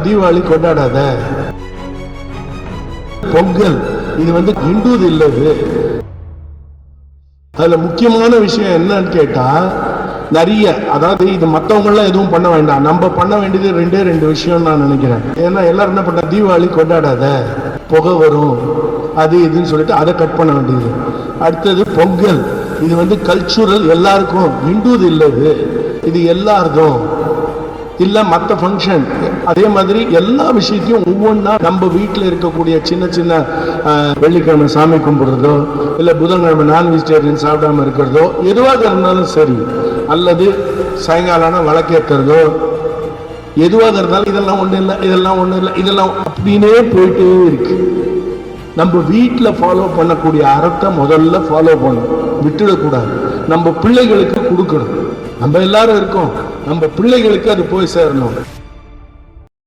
தீபாவளி கொண்டாடாத, பொங்கல் இது இந்துது இல்லது. அதுல முக்கியமான விஷயம் என்னன்னு கேட்டா, நிறைய அதாவது இது மற்றவங்க எல்லாம் எதுவும் பண்ண வேண்டாம், நம்ம பண்ண வேண்டியது ரெண்டு விஷயம் நான் நினைக்கிறேன். ஏன்னா எல்லாரும் என்ன பண்ண, தீபாவளி கொண்டாடாத, புகை வரும், அது இதுன்னு சொல்லிட்டு அதை கட் பண்ண வேண்டியது. அடுத்தது பொங்கல், இது கல்ச்சுரல், எல்லாருக்கும், இந்துது இல்லது, இது எல்லாருக்கும் இல்ல. மற்ற ஃபங்க்ஷன் அதே மாதிரி எல்லா விஷயத்தையும் ஒவ்வொன்றா நம்ம வீட்டில் இருக்கக்கூடிய சின்ன சின்ன வெள்ளிக்கிழமை சாமி கும்பிடுறதோ, இல்லை புதன்கிழமை நான் வெஜிடேரியன் சாப்பிடாம இருக்கிறதோ, எதுவாக இருந்தாலும் சரி, அல்லது சாயங்காலம் விளக்கேற்றுறதோ, எதுவாக இருந்தாலும் இதெல்லாம் ஒன்றும் இல்லை, இதெல்லாம் ஒன்றும் இல்லை, இதெல்லாம் அப்படின்னே போயிட்டே இருக்கு. நம்ம வீட்டில் ஃபாலோ பண்ணக்கூடிய அறத்தை முதல்ல ஃபாலோ பண்ணணும், விட்டுடக்கூடாது. நம்ம பிள்ளைகளுக்கு கொடுக்கணும். நம்ம எல்லாரும் இருக்கோம், நம்ம பிள்ளைகளுக்கு அது போய் சேரணும்.